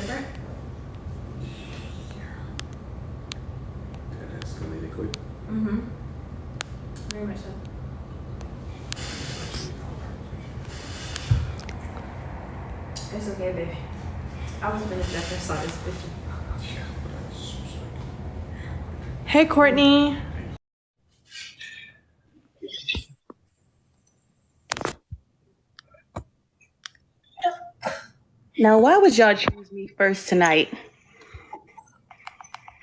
different? That escalated quick. Mm-hmm. Very much so. It's okay, baby. I was finished after I saw this picture. Hey, Courtney. Now, why would y'all choose me first tonight?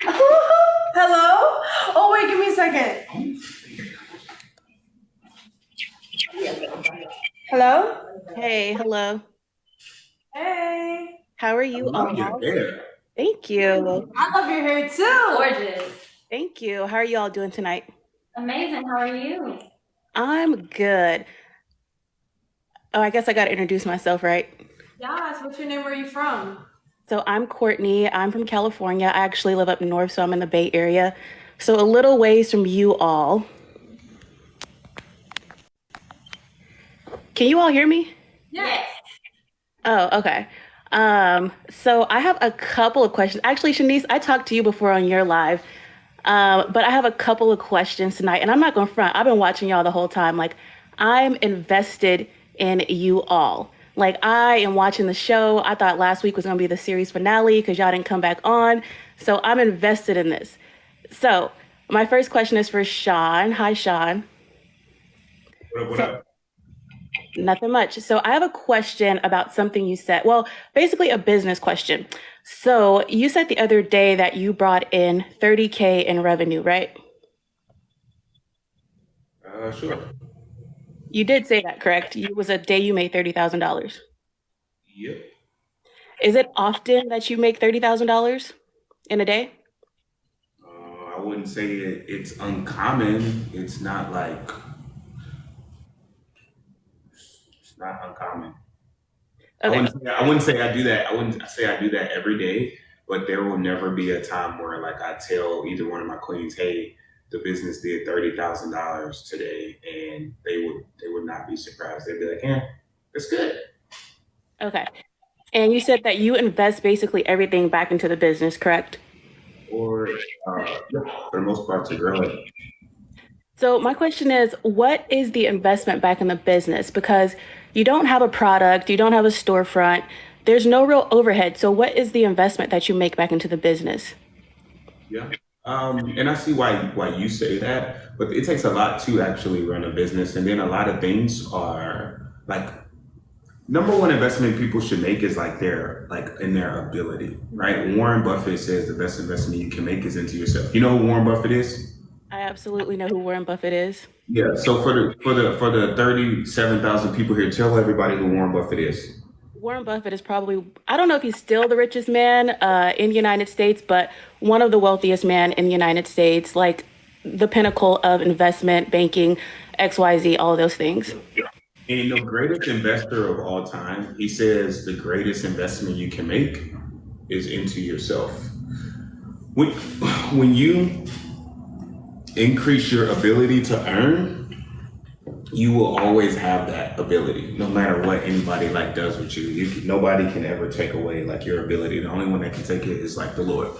Hello? Oh, wait, give me a second. Hello? Hey, hello. Hey. How are you I love your all? hair. Thank you. I love your hair too. Gorgeous. Thank you. How are you all doing tonight? Amazing. How are you? I'm good. Oh, I guess I got to introduce myself, right? Yes, what's your name? Where are you from? So I'm Courtney. I'm from California. I actually live up north, so I'm in the Bay Area. So a little ways from you all. Can you all hear me? Yes. Oh, okay. So I have a couple of questions. Actually, Shanice, I talked to you before on your live, but I have a couple of questions tonight, and I'm not going to front. I've been watching y'all the whole time. Like, I'm invested in you all. Like, I am watching the show. I thought last week was going to be the series finale because y'all didn't come back on. So I'm invested in this. So my first question is for Sean. Hi, Sean. What up? Nothing much. So I have a question about something you said. Well, basically a business question. So you said the other day that you brought in 30K in revenue, right? Sure. You did say that, correct? It was a day you made $30,000. Yep. Is it often that you make $30,000 in a day? I wouldn't say it's uncommon. It's not like it's not uncommon. Okay. I wouldn't say I do that. I wouldn't say I do that every day, but there will never be a time where like I tell either one of my queens, hey, the business did $30,000 today, and they would not be surprised. They'd be like, yeah, it's good. Okay. And you said that you invest basically everything back into the business, correct? Or yeah, for the most part to grow it. So my question is, what is the investment back in the business? Because you don't have a product, you don't have a storefront, there's no real overhead. So what is the investment that you make back into the business? Yeah. And I see why you say that, but it takes a lot to actually run a business, and then a lot of things are like number one investment people should make is like in their ability, right? Warren Buffett says the best investment you can make is into yourself. You know who Warren Buffett is? I absolutely know who Warren Buffett is. Yeah. So for the 37,000 people here, tell everybody who Warren Buffett is. Warren Buffett is probably, I don't know if he's still the richest man in the United States, but one of the wealthiest men in the United States, like the pinnacle of investment, banking, XYZ, all of those things. And the greatest investor of all time, he says the greatest investment you can make is into yourself. When you increase your ability to earn, you will always have that ability, no matter what anybody like does with you. Nobody can ever take away like your ability. The only one that can take it is like the Lord.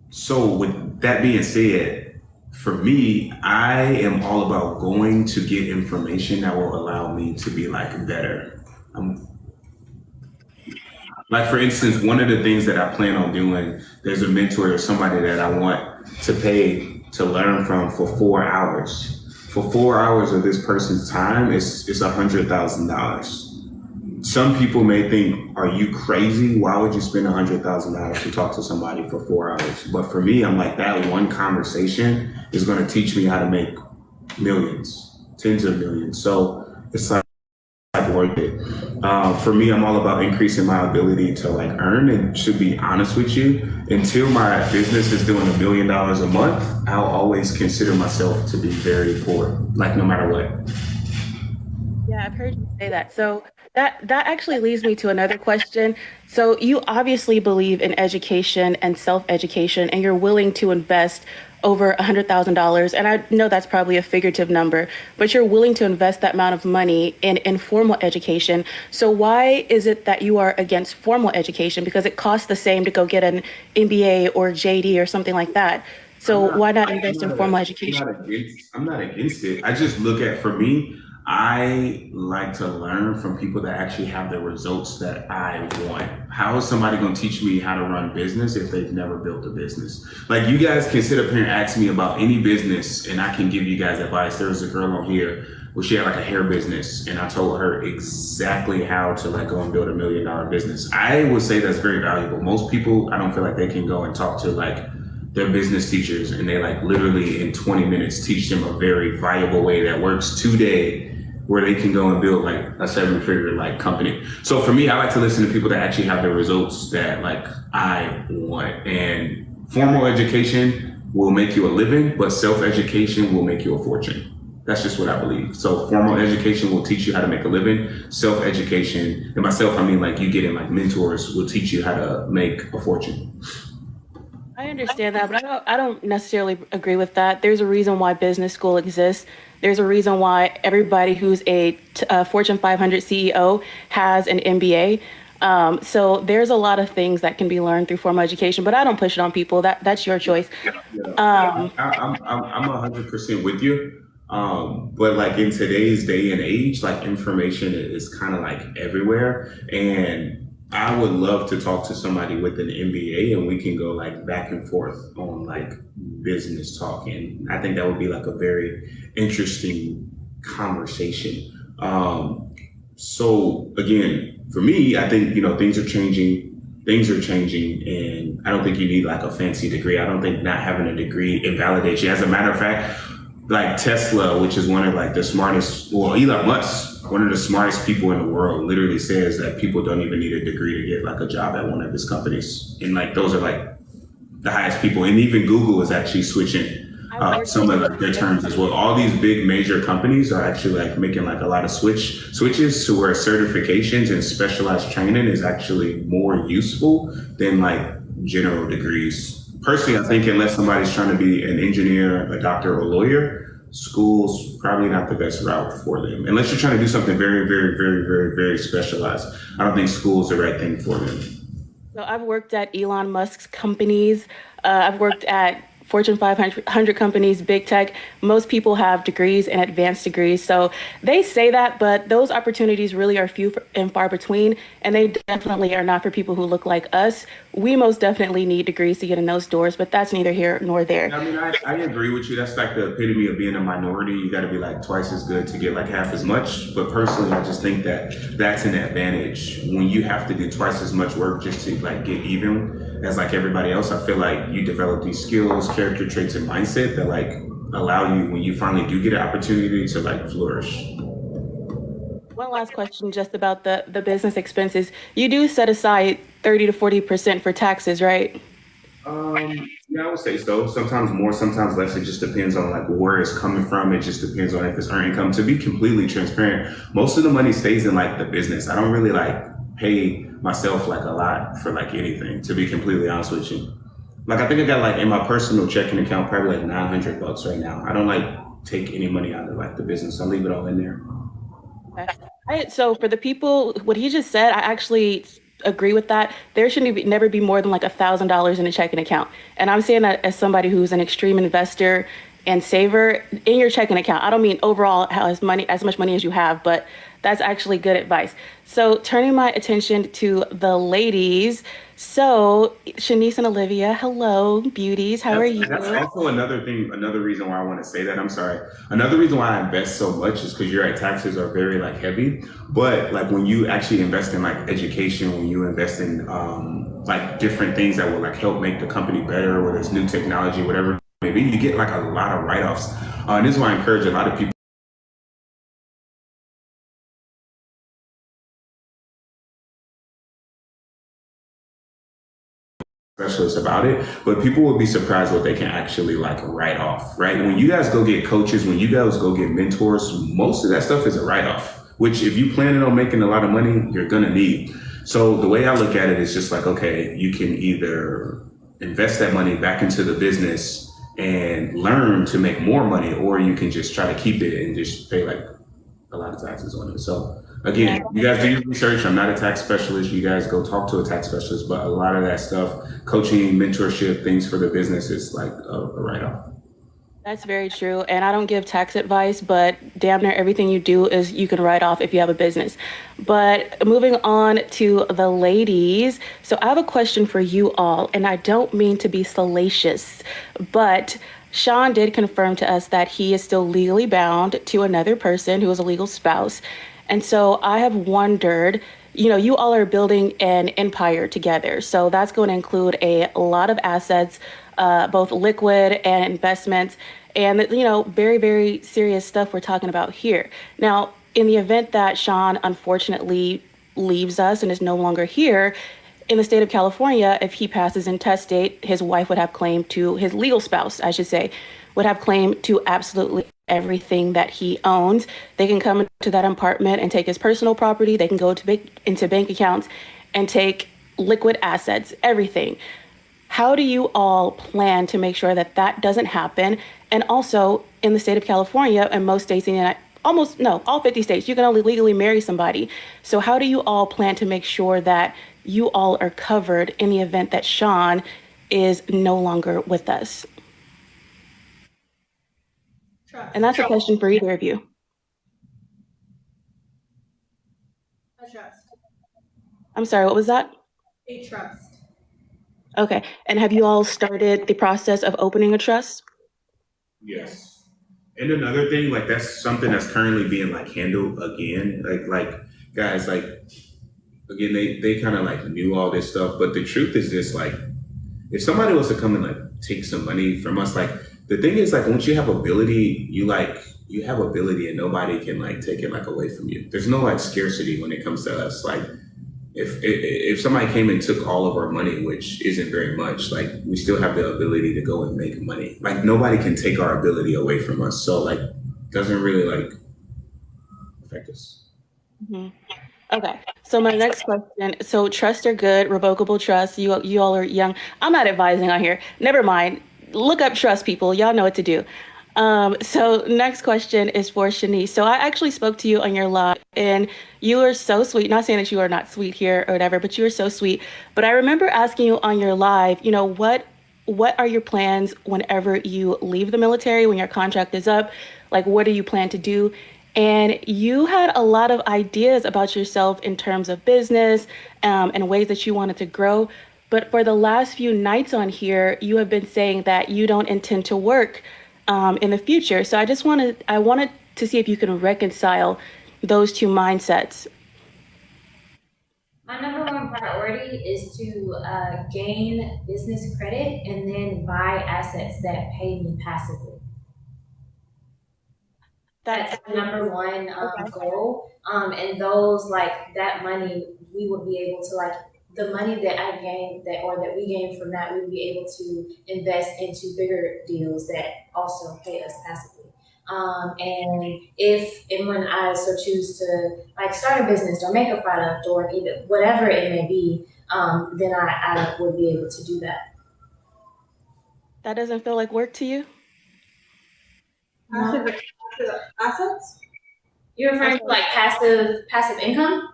So with that being said, for me, I am all about going to get information that will allow me to be like better. Like for instance, one of the things that I plan on doing, there's a mentor or somebody that I want to pay to learn from for 4 hours. For 4 hours of this person's time, it's $100,000. Some people may think, are you crazy? Why would you spend $100,000 to talk to somebody for 4 hours? But for me, I'm like, that one conversation is going to teach me how to make millions, tens of millions. So it's like worth it. For me, I'm all about increasing my ability to like earn, and to be honest with you, until my business is doing $1 million a month, I'll always consider myself to be very poor, like no matter what. Yeah, I've heard you say that. So that actually leads me to another question. So you obviously believe in education and self-education, and you're willing to invest over $100,000, and I know that's probably a figurative number, but you're willing to invest that amount of money in informal education. So why is it that you are against formal education? Because it costs the same to go get an MBA or JD or something like that. So why not invest in formal education? I'm not against it. I just look at, for me, I like to learn from people that actually have the results that I want. How is somebody going to teach me how to run business if they've never built a business? Like, you guys can sit up here and ask me about any business and I can give you guys advice. There was a girl on here where she had like a hair business and I told her exactly how to like go and build $1 million business. I would say that's very valuable. Most people, I don't feel like they can go and talk to like their business teachers and they like literally in 20 minutes teach them a very viable way that works today where they can go and build like a 7-figure like company. So for me, I like to listen to people that actually have the results that like I want. And formal education will make you a living, but self-education will make you a fortune. That's just what I believe. So formal education will teach you how to make a living. Self-education, and by self, I mean like you getting like mentors, will teach you how to make a fortune. I understand that, but I don't necessarily agree with that. There's a reason why business school exists. There's a reason why everybody who's a Fortune 500 CEO has an MBA. So there's a lot of things that can be learned through formal education, but I don't push it on people. That's your choice. I'm 100% with you. But like in today's day and age, like information is kind of like everywhere. And I would love to talk to somebody with an MBA and we can go like back and forth on like business talk. And I think that would be like a very interesting conversation. So again, for me, I think, things are changing. And I don't think you need like a fancy degree. I don't think not having a degree invalidates you. As a matter of fact, like Tesla, which is one of like the smartest, well, Elon Musk, one of the smartest people in the world, literally says that people don't even need a degree to get like a job at one of his companies. And like, those are like the highest people. And even Google is actually switching some of like their terms as well. All these big major companies are actually like making like a lot of switches to where certifications and specialized training is actually more useful than like general degrees. Personally, I think unless somebody's trying to be an engineer, a doctor, or a lawyer, school's probably not the best route for them. Unless you're trying to do something very, very, very, very, very specialized. I don't think school's the right thing for them. So I've worked at Elon Musk's companies. I've worked at Fortune 500 companies, big tech. Most people have degrees and advanced degrees. So they say that, but those opportunities really are few and far between. And they definitely are not for people who look like us. We most definitely need degrees to get in those doors, but that's neither here nor there. I mean, I agree with you. That's like the epitome of being a minority. You got to be like twice as good to get like half as much. But personally, I just think that that's an advantage when you have to do twice as much work just to like get even as like everybody else. I feel like you develop these skills, character traits, and mindset that like allow you, when you finally do get an opportunity, to like flourish. One last question just about the business expenses. You do set aside 30 to 40% for taxes, right? Yeah, I would say so. Sometimes more, sometimes less. It just depends on like where it's coming from. It just depends on if it's earned income. To be completely transparent, most of the money stays in like the business. I don't really like pay myself like a lot for like anything, to be completely honest with you. Like I think I got like in my personal checking account probably like $900 right now. I don't like take any money out of like the business. I leave it all in there. Okay. So for the people, what he just said, I actually agree with that. There shouldn't never be more than like $1,000 in a checking account. And I'm saying that as somebody who's an extreme investor and saver in your checking account. I don't mean overall as much money as you have, but that's actually good advice. So turning my attention to the ladies. So Shanice and Olivia, hello, beauties. How are you? That's also another reason why I want to say that. I'm sorry. Another reason why I invest so much is because your taxes are very like heavy. But like when you actually invest in like education, when you invest in like different things that will like help make the company better, whether it's new technology, whatever, maybe you get like a lot of write-offs. And this is why I encourage a lot of people specialists about it, but people will be surprised what they can actually like write off, right? When you guys go get coaches, when you guys go get mentors, most of that stuff is a write-off, which if you planning on making a lot of money, you're gonna need. So the way I look at it is just like, okay, you can either invest that money back into the business and learn to make more money, or you can just try to keep it and just pay like a lot of taxes on it. So Yeah. again, you guys do your research. I'm not a tax specialist. You guys go talk to a tax specialist, but a lot of that stuff, coaching, mentorship, things for the business is like a write-off. That's very true. And I don't give tax advice, but damn near everything you do is you can write off if you have a business. But moving on to the ladies. So I have a question for you all, and I don't mean to be salacious, but Sean did confirm to us that he is still legally bound to another person who is a legal spouse. And so I have wondered, you all are building an empire together. So that's going to include a lot of assets, both liquid and investments, and, very, very serious stuff we're talking about here. Now, in the event that Sean unfortunately leaves us and is no longer here, in the state of California, if he passes intestate, his wife would have claim to, his legal spouse, I should say, would have claim to absolutely everything that he owns. They can come into that apartment and take his personal property. They can go into bank accounts and take liquid assets, everything. How do you all plan to make sure that that doesn't happen? And also, in the state of California and most states in the almost no, all 50 states, you can only legally marry somebody. So how do you all plan to make sure that you all are covered in the event that Sean is no longer with us? Trust. And that's a question for either of you. A trust. I'm sorry, what was that? A trust. Okay. And have you all started the process of opening a trust? Yes. And another thing, like that's something that's currently being like handled again. Like guys, like again, they kind of like knew all this stuff, but the truth is this: like, if somebody was to come and like take some money from us, like the thing is like once you have ability, you have ability, and nobody can like take it like away from you. There's no like scarcity when it comes to us. Like if somebody came and took all of our money, which isn't very much, like we still have the ability to go and make money. Like nobody can take our ability away from us. So like doesn't really like affect us. Mhm. Okay. So my next question. So trusts are good, revocable trust. You all are young. I'm not advising on here. Never mind. Look up trust people. Y'all know what to do. So next question is for Shanice. So I actually spoke to you on your live and you were so sweet. Not saying that you are not sweet here or whatever, but you were so sweet. But I remember asking you on your live, what are your plans whenever you leave the military, when your contract is up? Like, what do you plan to do? And you had a lot of ideas about yourself in terms of business, and ways that you wanted to grow. But for the last few nights on here, you have been saying that you don't intend to work, in the future. So I wanted to see if you can reconcile those two mindsets. My number one priority is to gain business credit and then buy assets that pay me passively. That's the number one Okay. goal. And those like that money, we will be able to like the money that I gained that or that we gain from that, we will be able to invest into bigger deals that also pay us passively. And if and when I so choose to like start a business or make a product or either whatever it may be, then I would be able to do that. That doesn't feel like work to you? Passive assets? You're referring to like passive income?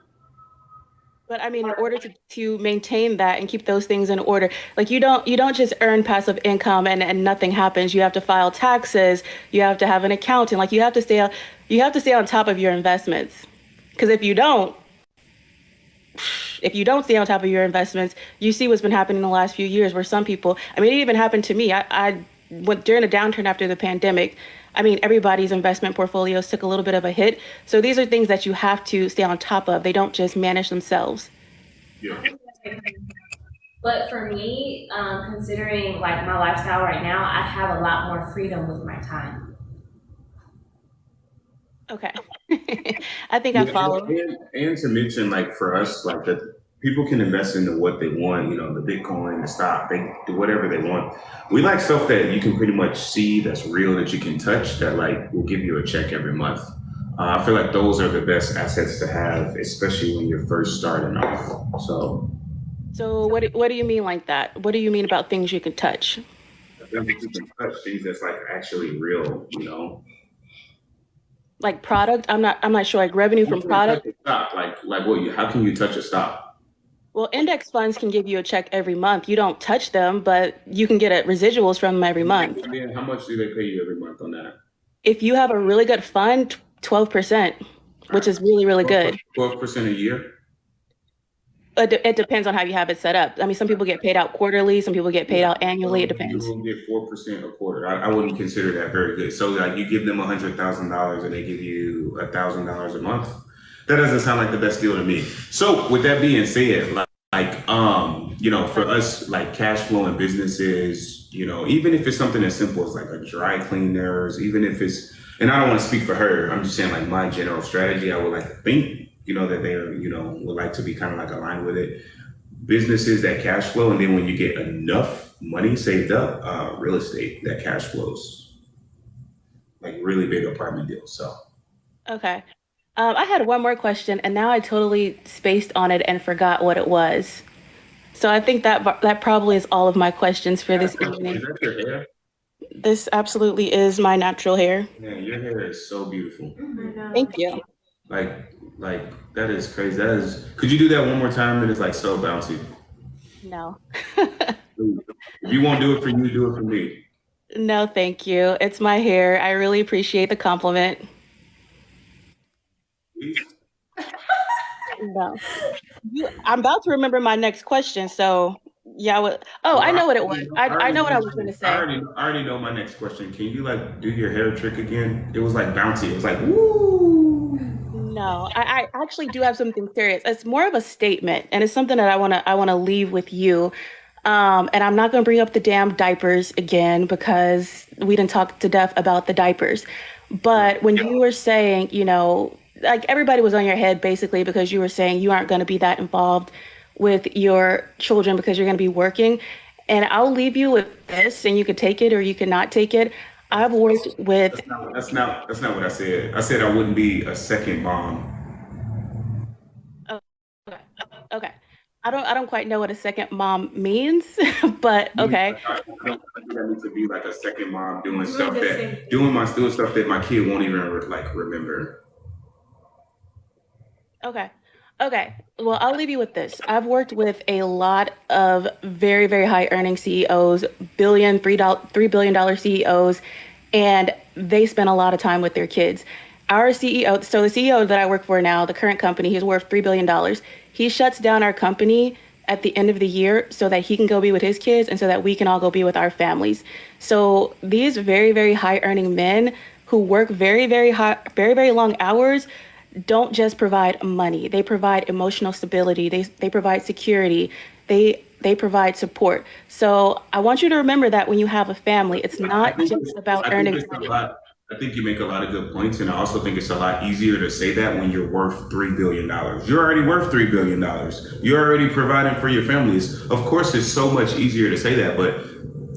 But I mean, in order to maintain that and keep those things in order, like you don't just earn passive income and nothing happens. You have to file taxes. You have to have an accountant. Like you have to stay on top of your investments. Because if you don't stay on top of your investments, you see what's been happening in the last few years where some people, I mean, it even happened to me. I went during a downturn after the pandemic. I mean, everybody's investment portfolios took a little bit of a hit. So these are things that you have to stay on top of. They don't just manage themselves. Yeah. But for me, considering like my lifestyle right now, I have a lot more freedom with my time. Okay. I think I follow. And to mention, like for us, like that people can invest into what they want, the Bitcoin, the stock, they do whatever they want. We like stuff that you can pretty much see, that's real, that you can touch, that like will give you a check every month. I feel like those are the best assets to have, especially when you're first starting off. So So what do you mean like that? What do you mean about things you can touch? Them that you can touch, things that's like actually real, you know. Like product, I'm not sure. Like revenue How from can you touch product. a stock? Like what? How can you touch a stock? Well, index funds can give you a check every month. You don't touch them, but you can get residuals from them every month. And then how much do they pay you every month on that? If you have a really good fund, 12%, which is really, really good. 12% a year. It depends on how you have it set up. I mean, some people get paid out quarterly, some people get paid out annually. It depends. You will get 4% a quarter. I wouldn't consider that very good. So like you give them $100,000 and they give you $1,000 a month. That doesn't sound like the best deal to me. So with that being said, you know, for us, like cash flowing businesses, you know, even if it's something as simple as like a dry cleaners, even if it's, and I don't want to speak for her, I'm just saying like my general strategy, I would like to think, you know, that they're, you know, would like to be kind of like aligned with it. Businesses that cash flow, and then when you get enough money saved up, real estate that cash flows, like really big apartment deals. So Okay. I had one more question, and now I totally spaced on it and forgot what it was. So I think that probably is all of my questions for this is evening. that your hair? This absolutely is my natural hair. Man, your hair is so beautiful. Thank you. Like that is crazy. That is. Could you do that one more time? It is like so bouncy. No. If you won't do it for you, do it for me. No, thank you. It's my hair. I really appreciate the compliment. Please. No. I'm about to remember my next question, so yeah, I know what it was. I know what I was going to say. I already know my next question. Can you like do your hair trick again? It was like bouncy. It was like woo. No, I actually do have something serious. It's more of a statement, and it's something that I wanna leave with you. And I'm not gonna bring up the damn diapers again because we didn't talk to death about the diapers. But when you were saying, you know, like everybody was on your head basically because you were saying you aren't gonna be that involved with your children because you're gonna be working. And I'll leave you with this, and you could take it or you could not take it. I've worked with That's not what I said. I said I wouldn't be a second mom. Oh, okay. Okay. I don't quite know what a second mom means, but okay. I don't think I need to be like a second mom doing stuff that my kid won't even like remember. Okay. Okay. Well, I'll leave you with this. I've worked with a lot of very, very high earning CEOs, $3 billion CEOs, and they spend a lot of time with their kids. Our CEO, so the CEO that I work for now, the current company, he's worth $3 billion. He shuts down our company at the end of the year so that he can go be with his kids and so that we can all go be with our families. So these very, very high earning men who work very, very high, very, very long hours don't just provide money. They provide emotional stability. They provide security. They provide support. So I want you to remember that when you have a family, it's not just about earning money. I think you make a lot of good points, and I also think it's a lot easier to say that when you're worth $3 billion. You're already worth $3 billion. You're already providing for your families. Of course, it's so much easier to say that, but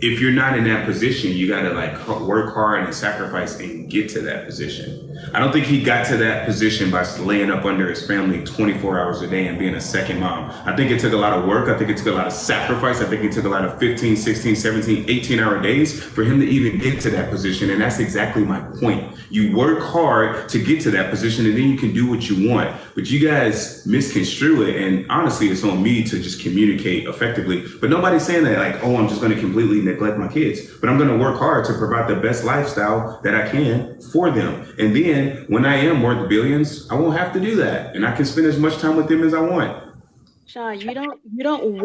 if you're not in that position, you got to like work hard and sacrifice and get to that position. I don't think he got to that position by laying up under his family 24 hours a day and being a second mom. I think it took a lot of work. I think it took a lot of sacrifice. I think it took a lot of 15, 16, 17, 18-hour days for him to even get to that position. And that's exactly my point. You work hard to get to that position and then you can do what you want. But you guys misconstrue it. And honestly, it's on me to just communicate effectively. But nobody's saying that like, oh, I'm just going to completely neglect my kids. But I'm going to work hard to provide the best lifestyle that I can for them. And then when I am worth billions, I won't have to do that. And I can spend as much time with them as I want. Sean, you don't